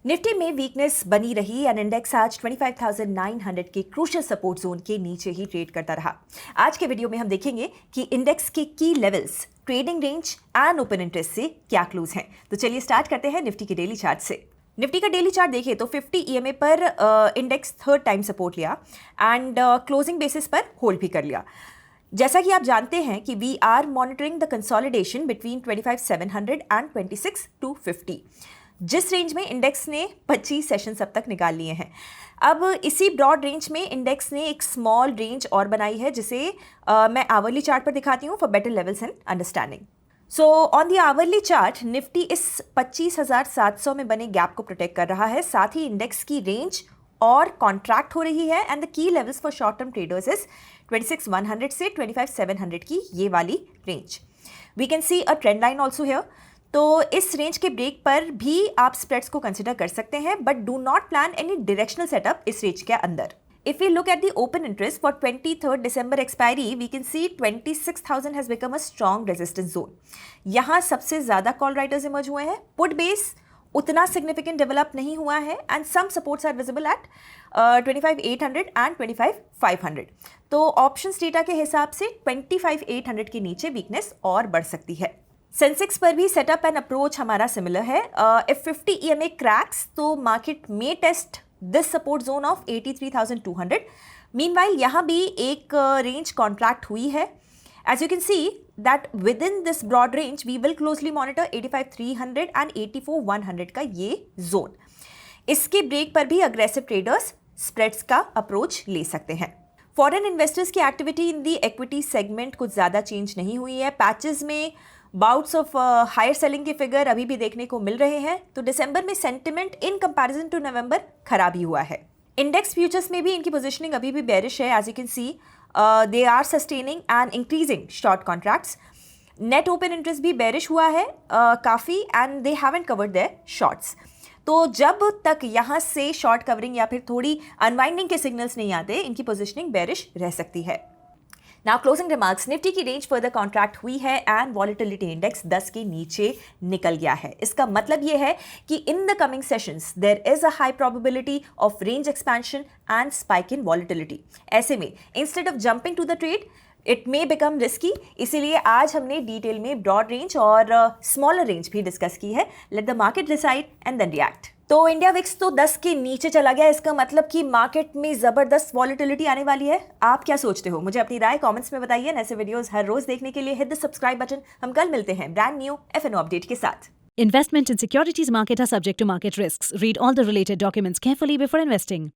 Nifty में weakness बनी रही एंड इंडेक्स आज 25,900 के क्रूशियल सपोर्ट जोन के नीचे ही ट्रेड करता रहा। आज के वीडियो में हम देखेंगे कि इंडेक्स के की levels, trading range and open interest से क्या क्लूज हैं। तो चलिए स्टार्ट करते हैं निफ्टी के डेली चार्ट से। निफ्टी का डेली चार्ट देखिए तो 50 EMA पर इंडेक्स थर्ड टाइम सपोर्ट लिया एंड क्लोजिंग बेसिस पर होल्ड भी कर लिया। जैसा कि आप जानते हैं कि we are monitoring the consolidation between 25,700 and 26,250, जिस रेंज में इंडेक्स ने 25 सेशंस अब तक निकाल लिए हैं। अब इसी ब्रॉड रेंज में इंडेक्स ने एक स्मॉल रेंज और बनाई है, जिसे मैं आवरली चार्ट पर दिखाती हूँ for better levels and understanding. So on the hourly chart Nifty इस 25,700 में बने गैप को प्रोटेक्ट कर रहा है। साथ ही इंडेक्स की रेंज और कॉन्ट्रैक्ट हो रही है and the key levels for short term traders is 26,100 से 25,700 की ये वाली range. We can see a trend line also here. तो इस रेंज के ब्रेक पर भी आप स्प्रेड्स को कंसिडर कर सकते हैं, but do not plan any directional setup इस रेंज के अंदर। If we look at the open interest for 23rd December expiry, we can see 26,000 has become a strong resistance zone. यहाँ सबसे ज़्यादा कॉल राइटर्स इमर्ज हुए हैं। Put base उतना significant develop नहीं हुआ है and some supports are visible at 25,800 and 25,500। तो ऑप्शंस डेटा के हिसाब से 25,800 के नीचे वीकनेस और बढ़ सकती है। सेंसेक्स पर भी सेटअप एंड अप्रोच हमारा सिमिलर है। इफ 50 EMA क्रैक्स तो मार्केट में test this support zone of 83,200। Meanwhile यहाँ भी एक रेंज कॉन्ट्रैक्ट हुई है। As you can see that within this broad range we will closely monitor 85,300 and 84,100 का ये जोन। इसके ब्रेक पर भी अग्रेसिव ट्रेडर्स स्प्रेड्स का अप्रोच ले सकते हैं। फॉरेन इन्वेस्टर्स की activity in the equity segment कुछ ज़्यादा चेंज नहीं हुई है। पैचेस में बाउट्स ऑफ हायर सेलिंग के फिगर अभी भी देखने को मिल रहे हैं। तो दिसंबर में सेंटिमेंट इन कंपैरिजन टू नवंबर खराब ही हुआ है। इंडेक्स फ्यूचर्स में भी इनकी पोजीशनिंग अभी भी बेरिश है। As you can see they are sustaining and increasing short contracts. Net open interest भी बेरिश हुआ है काफ़ी and they haven't covered their shorts. तो जब तक यहाँ से शॉर्ट कवरिंग या फिर थोड़ी अनवाइंडिंग के सिग्नल्स नहीं आते, इनकी पोजीशनिंग बेरिश रह सकती है। नाउ क्लोजिंग रिमार्क्स, निफ्टी की रेंज फर्दर कॉन्ट्रैक्ट हुई है एंड वॉलेटिलिटी इंडेक्स 10 के नीचे निकल गया है। इसका मतलब ये है कि in the coming sessions there is a high probability of range expansion and spike in volatility. ऐसे में instead of jumping to the trade it may become risky. इसीलिए आज हमने डिटेल में ब्रॉड रेंज और स्मॉलर रेंज भी discuss की है। Let the market decide and then react. तो इंडिया विक्स तो 10 के नीचे चला गया। इसका मतलब कि मार्केट में जबरदस्त वॉलेटिलिटी आने वाली है। आप क्या सोचते हो? मुझे अपनी राय कमेंट्स में बताइए। ऐसे वीडियोस हर रोज देखने के लिए हिट द सब्सक्राइब बटन। हम कल मिलते हैं ब्रांड न्यू FNO अपडेट के साथ। Investment in securities market are subject to market risks. Read all the related documents carefully before investing.